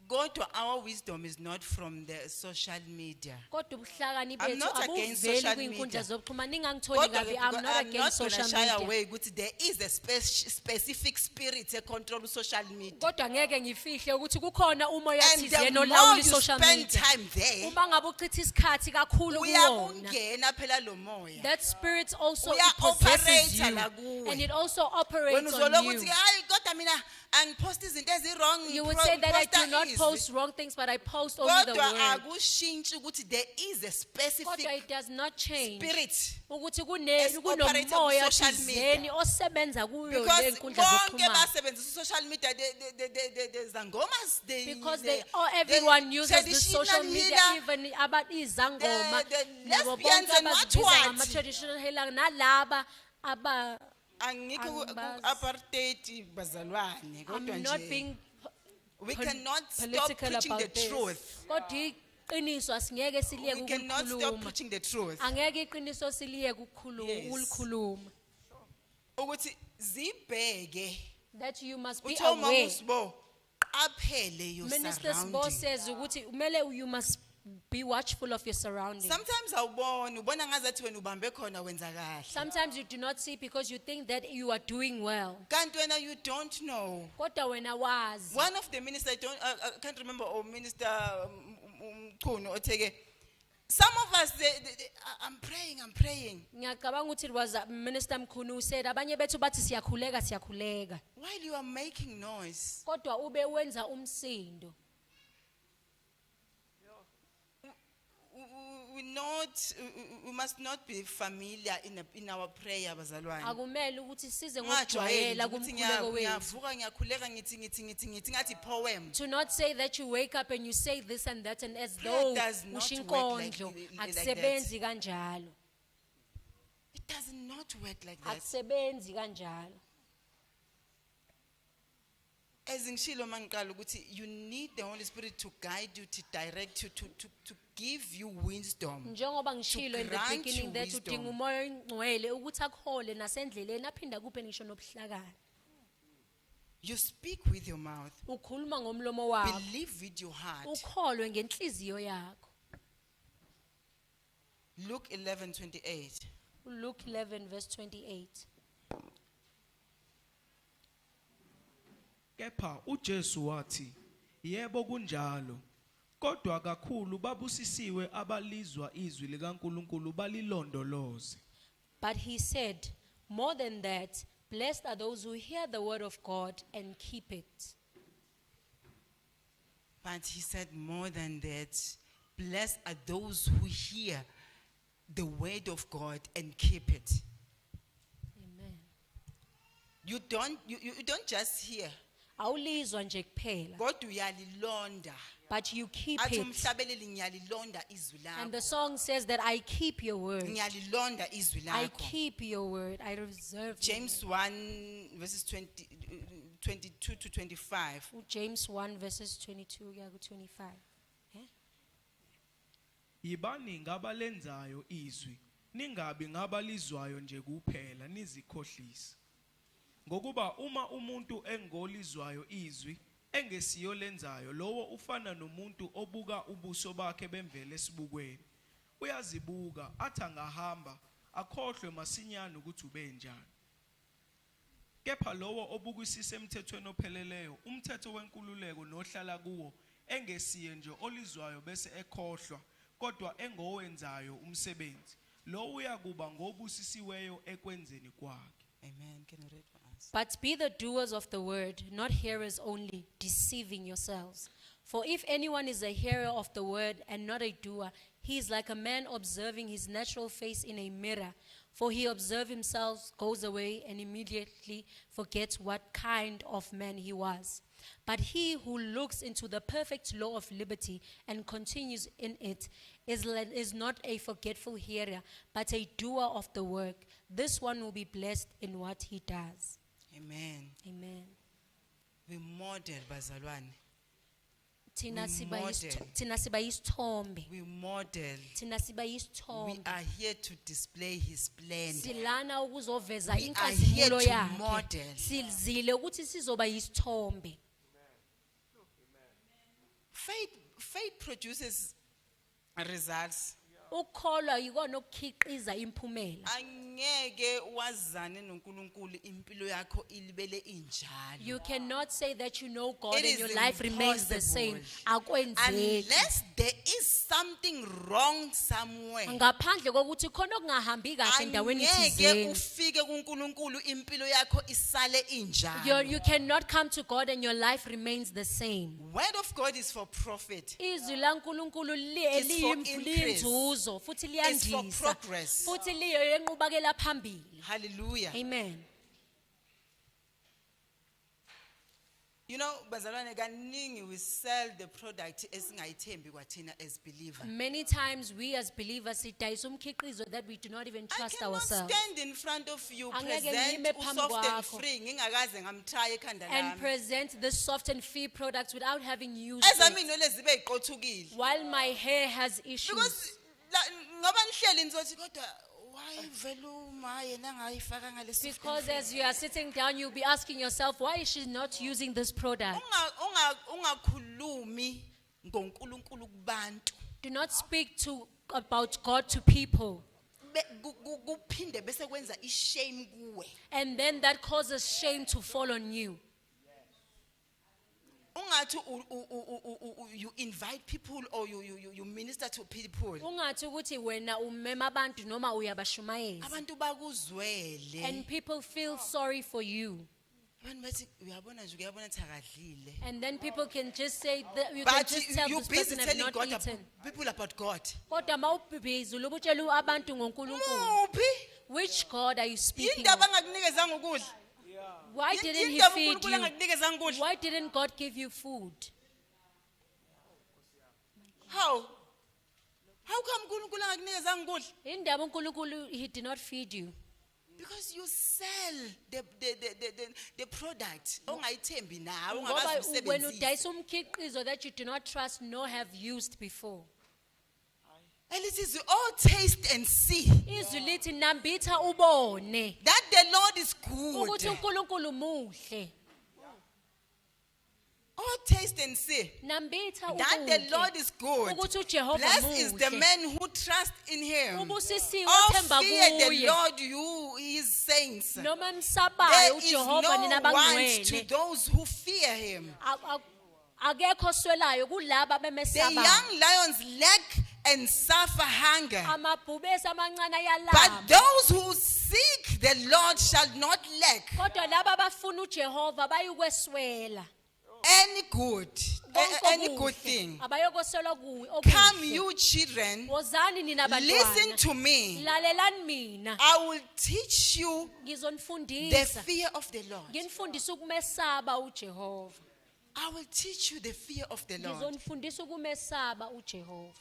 God, our wisdom is not from the social media. Kodwa ubuhlakani I'm bethu not against abuveli social kwinkundla media. zokuxhumana. Ningangitholi Kodwa kabi, ke, I'm because not I'm against not going to social shy media. away ukuthi there is a specific spirit that control social media. Kodwa ngeke ngifihle ukuthi kukhona umoya And thizeni the more olawula you i-social spend media. time there, Uma ngabe uchitha isikhathi kakhulu kuwona, uyakungena phela lo moya. that spirit also Uya possesses operate you, la kuwe. and it also When operates uzoloku on uthi you. hayi kodwa mina angipost izinto ezirong. You would say that I do not post wrong things, but I post only the Kodwa word. akushintshi ukuthi there is a Kodwa specific it does not change spirit. ukuthi operates on kunomoya social thizeni media. osebenza kuyo Because lenkundla bonke zokuxhumana. basebenzisa social media, there's zangomas, Because everyone uses the social media, healer, even about izangoma, the nabo lesbians bonke and what abazibiza what. ngama-traditional healer, nalaba aba. angikho Angibazi. apartheid bazalwane kodwa I'm not nje being we pol- cannot stop political preaching the about this. truth. Kodwa iqiniso asingeke siliyeke We cannot stop ukulikhuluma. preaching the truth. Angeke iqiniso siliyeke Yes. ukulikhuluma. Ukuthi zibheke That you must be uthi uma aware. usibo qaphele your Minister Sbo surroundings. says ukuthi kumele you must be watchful of your surroundings. Sometimes ubona ngazathi wena ubambe khona wenza kahle. Sometimes you do not see because you think that you are doing well. Kanti wena you don't know. Kodwa wena wazi. One of the ministers, I can't remember, or Minister Kuno Otege, some of us, I'm praying. Ngiyacabanga ukuthi it was Minister Mkhunu who said abanye bethu bathi siyakhuleka. While you are making noise, Kodwa ube wenza umsindo. we must not be familiar in our prayer, bazalwane. Akumele ukuthi size Ungajwayeli ngokujwayela ukuthi kumkhuleko wethu. ngiyavuka ngiyakhuleka ngithi ngathi poem. To not say that you wake up and you say this and that and as Prayer though does not usho work like inkondlo, that. akusebenzi kanjalo. It does not work like that. Akusebenzi kanjalo. As ngishilo mangiqala ukuthi you need the Holy Spirit to guide you, to direct you, to give you wisdom. Njengoba ngishilo in the grant beginning you that wisdom. udinga umoya oyingcwele ukuthi akuhole nasendleleni aphinda kuphe ngisho nobuhlakani. You speak with your mouth. Ukhuluma ngomlomo wakho, Believe with your heart. ukholwe ngenhliziyo yakho. Luke 11:28. Luke 11 verse 28. Kepha uJesu wathi, yebo kunjalo. Kodwa kakhulu babusisiwe abalizwa izwi likaNkuluNkulu balilondoloze. But he said, more than that, blessed are those who hear the word of God and keep it. But he said more than that, blessed are those who hear the word of God and keep it. Amen. You don't just hear, Awulizwa nje kuphela, kodwa uyalilonda. but you keep Athi it. umhlabeleli ngiyalilonda izwi And the lakho. song says that I keep your word. Ngiyalilonda izwi I lakho. keep your word. I reserve your James 1 verses 22 to 25. word. James 1 verses 22 kuya ku-25. Yibani ngabalenzayo izwi, ningabi ngabalizwayo nje kuphela nizikhohlisa. Ngokuba uma umuntu engolizwayo izwi engesiyolenzayo, lowo ufana nomuntu obuka ubuso bakhe bemvele esibukweni. Uyazibuka athi angahamba akhohlwe masinyane ukuthi ubenjani. Kepha lowo obukisisa emthethweni opheleleyo, umthetho wenkululeko nohlala kuwo, engesiye nje olizwayo bese ekhohlwa, kodwa engowenzayo umsebenzi, lo uyakuba ngobusisiweyo ekwenzeni kwakhe. Amen. Can you read for us? But be the doers of the word, not hearers only, deceiving yourselves. For if anyone is a hearer of the word and not a doer, he is like a man observing his natural face in a mirror. For he observes himself, goes away, and immediately forgets what kind of man he was. But he who looks into the perfect law of liberty and continues in it is not a forgetful hearer, but a doer of the work. This one will be blessed in what he does. Amen. Amen. We model bazalwane. Thina We siba model. thina siba yisithombe. We model. Thina siba We yisithombe. are here to display his plan. Silana ukuzoveza We are here inkazimulo to yakhe. model. Sizile ukuthi sizoba yisithombe. Faith produces results. Ukholwa yikona okukhiqiza imphumela. Angeke wazane noNkulunkulu impilo yakho ilibele injalo. You cannot say that you know God It and is your life remains the same. impossible. Akwenzeki. Unless there is something wrong somewhere. Ngaphandle kokuthi khona okungahambi kahle endaweni Angeke thizeni. ufike kuNkulunkulu impilo yakho isale injalo. You cannot come to God and your life remains the same. Word of God is for profit. Izwi laNkulunkulu It's for increase. liyinzuzo futhi It's for liyandisa progress. futhi liyenqubakela phambili. Hallelujah. Amen. You know, bazalwane kaningi we sell the product esingayithembi kwathina as believers. Many times we as believers sidayisa umkhiqizo that we do not even I trust cannot ourselves stand in front of you, Angeke present ngime phambi usoft and kwakho. free, ngingakaze ngamtry ekhanda and lami. present this soft and free products without having used Ezami it inwele zibe iqothukile. while my hair has issues. Because ngoba nihleli nizothi kodwa why vele uma yena ngayifaka ngale soft and Because free? as you are sitting down, you'll be asking yourself, why is she not using this product? Ungakhulumi ngoNkulunkulu kubantu. Do not speak about God to people. Kuphinde bese kwenza ishame kuwe. And then that causes shame to fall on you. Ungathi you invite people or you minister to people. Ungathi ukuthi wena umema abantu noma uyabashumayeza. Abantu bakuzwele. And people feel sorry for you. Abantu bathi uyabona nje uyabona thakadlile. And then people can just say that you can But just tell you this busy person has telling not God eaten. people about God. Kodwa mawubhizi ubutshela abantu ngoNkulunkulu. Muphi? Which God are you speaking Indaba of? angakunikezanga ukudla. Why didn't he Indaba feed uNkulunkulu you? angakunikezanga ukudla. Why didn't God give you food? How come uNkulunkulu angakunikezanga ukudla? Indaba uNkulunkulu he did not feed you. Because you sell the product ongayithembi nawe Ngoba ongakazi when usebenzisa. udayisa umkhiqizo that you do not trust nor have used before. And it is all taste and see Izwi lithi nambitha ubone that the Lord is good. ukuthi uNkulunkulu muhle. All taste and see Nambitha that the Lord is good. ukuthi uJehova Blessed is the muhle. man who trusts in him. Ubusisiwe All othemba fear the kuye. Lord, you his saints. Noma There emsabayo is uJehova nina no want to bangcwele. those who fear him. Akekho oswelayo kulabo The abemesabayo. young lions lack and suffer hunger. Amabhubesi amancane But ayalamba. those who seek the Lord shall not lack Kodwa laba abafuna uJehova bayikweswela. any good, Konke any okuhle. good thing. Abayokoswela kuwe. Come, okuhle. you children, Wozani nina listen bantwana. to me. Lalelani mina. I will teach you the Ngizonifundisa. fear of the Lord. Nginifundisa ukumesaba uJehova. I will teach you the fear of the Lord. Ngizonifundisa ukumesaba uJehova.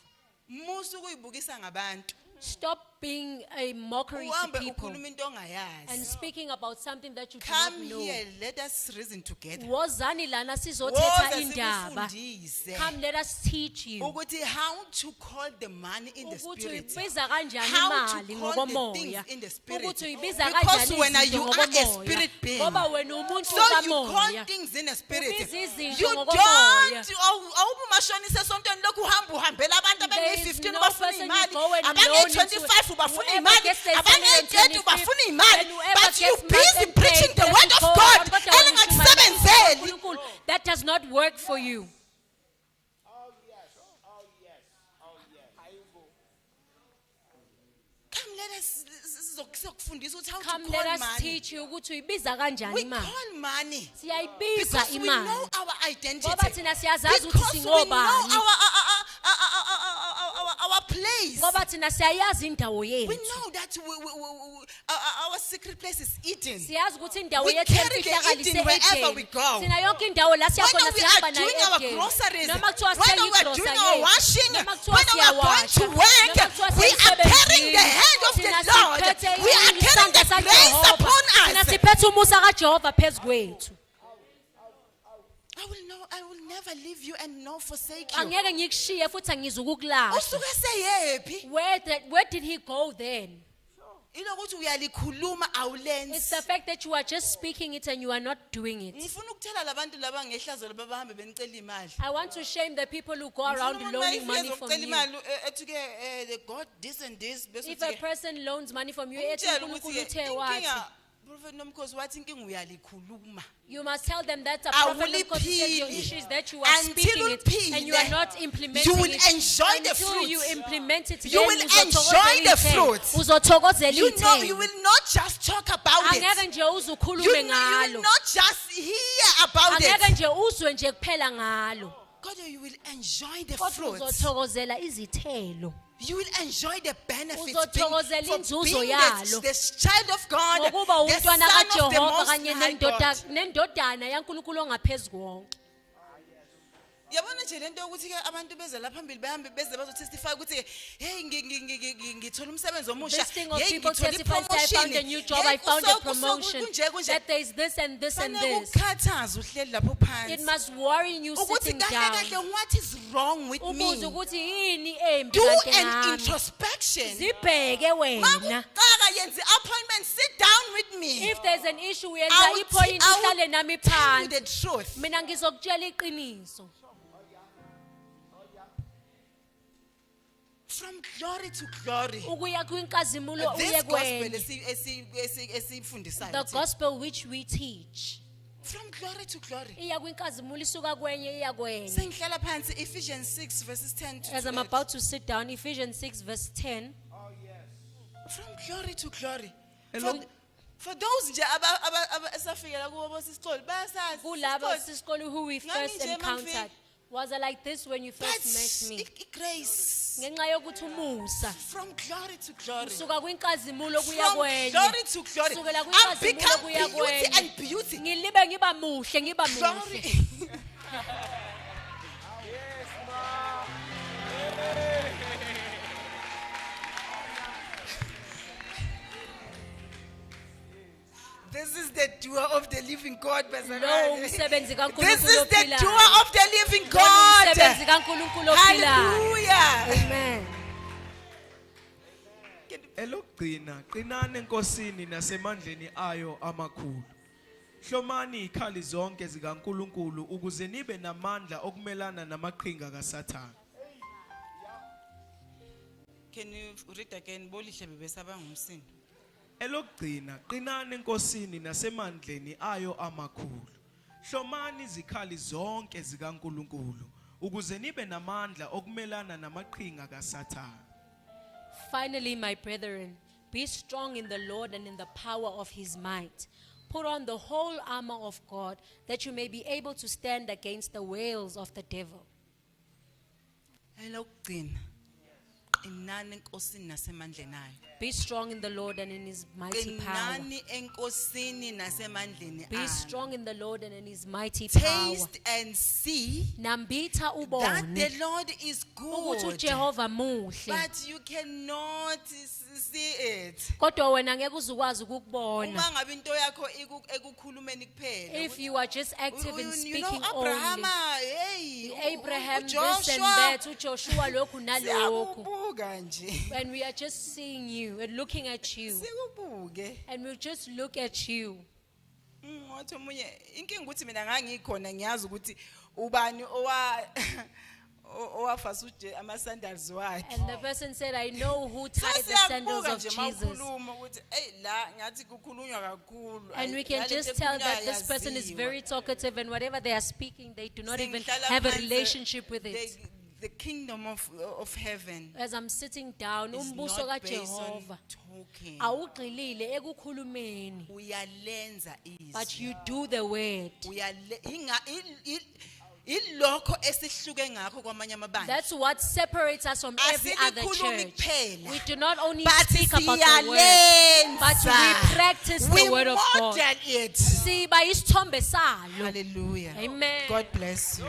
Musu kuyibukisa ngabantu. Stop being a mockery to Uhambe people ukhuluma into and ongayazi. speaking about something that you do not Come know. here, let us reason together. Wozani lana sizothetha Woza indaba. sikufundise Come, let us teach you. ukuthi how to call the money in the Ukuthi spirit. uyibiza kanjani How imali to call the ngokomoya. things in the spirit. Ukuthi uyibiza Because kanjani when izinto you are a ngokomoya. spirit being, Ngoba wena umuntu so you call kamoya. things in the spirit. Ubiza izinto You ngokomoya. don't awubumashonisa esontweni lokhu uhamba uhambela abantu There is abengi-15 no bafuna person you imali go and loan abange-25 yesu bafuna Whoever imali gets their abanye salary on ey'thethu 25th, bafuna imali and whoever but you gets busy month and preaching paid the word of 34, god kodwa wena elingakusebenzeli uNkulunkulu, that does not work for you. come let us sizokufundisa ukuthi how Come, to let call us money teach you ukuthi uyibiza kanjani we imali. call money Siyayibiza because we imali. know our identity Ngoba thina siyazazi ukuthi because we know singobani. our place Ngoba thina siyayazi indawo we yethu. know that our secret place is Eden. Siyazi ukuthi indawo We yethu carry the emfihlakalise Eden wherever we Edeni. go. Thina yonke indawo la siyakhona Whether we sihamba are nayo doing our Edeni. groceries, Noma kuthiwa whether sithenga we are igrosa doing our yethu. washing, Noma kuthiwa whether we are going siyawasha. to work, Noma kuthiwa we are carrying the siyemsebenzini. hand of the Thina Lord. siphethe We are carrying isandla the grace saJehova. upon Thina us. siphethe umusa kaJehova phezu kwethu. I will never leave you and nor forsake you. Angeke ngikushiye futhi angizukukulahla. Usuke seyephi? Where did he go then? Ilokuthi uyalikhuluma It's awulenzi. the fact that you are just speaking it and you are not doing it. Ngifuna ukuthela labantu laba ngehlazo labahambe benicela imali. I want to shame the people who go around Ngifuna loaning uma money ifika from zocela you. imali ethuke they got this and this bese If a uthi person loans money from you, ethi umtshela uNkulunkulu ukuthi uthe wathi. inkinga Prophet Nomkhosi wathi inkinga uyalikhuluma. You must tell them that a prophet because your Awuliphili. issue is that you are Until speaking it uliphile, and you are not implementing you will it. enjoy the Until you fruits. implement it, You then will uzothokozela enjoy the ithemba. fruits. Uzothokozela You know, you ithemba. will not just talk about Angeke it. nje uze You ukhulume will ngalo. not just hear about Angeke it. nje uzwe nje kuphela ngalo. God, you will enjoy the Kodwa fruits. uzothokozela izithelo. You will enjoy the benefits Uzothokozela for inzuzo being yalo. the child of God, Ngokuba the umntwana son of the kaJehova Most kanye High God. nendodana yaNkulunkulu ongaphezulu konke. Yabona nje lento ukuthi ke abantu beze la phambili behambe beze bazotestify ukuthi hey ngithola umsebenzi omusha This thing of hey people ngithola testifying, say, I found a new job, I found a promotion, that there is this and this and this. ukukhathaza uhleli lapho It phansi must worry you ukuthi sitting kahle down. kahle what is wrong with Ubuze me ukuthi yini embi do kanti an ngami. introspection Zibheke wena. makuqala yenze appointment sit down with me If there's an issue I uyenza will ipoint I will uhlale nami tell you phansi. the truth Mina ngizokutshela iqiniso. from glory to glory Ukuya kwinkazimulo this uye gospel kwenye. esifundisayo The gospel which we teach. from glory to glory Iya kwinkazimulo isuka kwenye iya kwenye. sengihlala phansi Ephesians 6 verses 10 to As I'm 12. about to sit down, Ephesians 6 verse 10. From glory to glory. Hello. For those nje esafikela kubo bosisiqoli bayasazi Kulaba isiqoli. sisikole who we Ngani first nje encountered. mangifika. Was I like this when you But first met me? grace Ngenxa yokuthi umusa. from glory to glory. Kusuka kwinkazimulo kuya From kwenye. glory to glory. Kusukela I kwinkazimulo become kuya beauty kwenye. and beauty. Ngilibe ngiba muhle, ngiba Glory. muhle. This is the doer of the living God. Lo Bazalwane. umsebenzi This kaNkulunkulu is the ophilayo. doer of the living Lo God. umsebenzi kaNkulunkulu ophilayo. Hallelujah. Amen. Elokugcina qinani enkosini nasemandleni ayo amakhulu. Hlomani ikhali zonke zikaNkulunkulu ukuze nibe namandla okumelana namaqhinga kaSathane. Can you read again? Bolihle bebesaba ngumsindo. Elokugcina qinani enkosini nasemandleni ayo amakhulu. Hlomani izikhali zonke zikaNkulunkulu ukuze nibe namandla okumelana namaqhinga kaSathane. Finally, my brethren, be strong in the Lord and in the power of his might. Put on the whole armor of God, that you may be able to stand against the wiles of the devil. Elokugcina. Qinani enkosini nasemandleni ayo. Be strong in the Lord and in his mighty power. Qinani enkosini nasemandleni Be ayo. strong in the Lord and in his mighty power. Taste and see Nambitha that ubone the Lord is ukuthi good. uJehova muhle. But you cannot see it. Kodwa wena ngeke uzukwazi ukukubona. Uma ngabe into yakho ekukhulumeni kuphela. If you are just active in You know speaking Abraham, only. hey, Abraham this and uJoshua, that, uJoshua lokhu nalokhu. siyakubuka nje. And we are just seeing you and looking at you. Sikubuke. And we'll just look at you. Wathi omunye inkinga ukuthi mina ngangikhona ngiyazi ukuthi ubani owafasa ama-sandals wakhe. And the person said, I know who tied the sandals Sasiyakubuka of nje Jesus. mawukhuluma ukuthi la ngathi kukhulunywa kakhulu. And we Ay, can nalento just tell that ekhulunywayo this person is yaziwa. very talkative, and whatever they are speaking, they do not even Singihlala have a phansi, relationship with it. The kingdom of heaven As I'm sitting down, is umbuso not based on kaJehova talking. awugxilile ekukhulumeni, Uyalenza but izwi. you do the word. Ilokho esihluke ngakho kwamanye amabandla. That's what separates us from every other Asilikhulumi church. kuphela, We do not only but speak about the word, but we siyalenza. practice We the word of God. model it. Siba isithombe salo. Hallelujah. Amen. God bless you.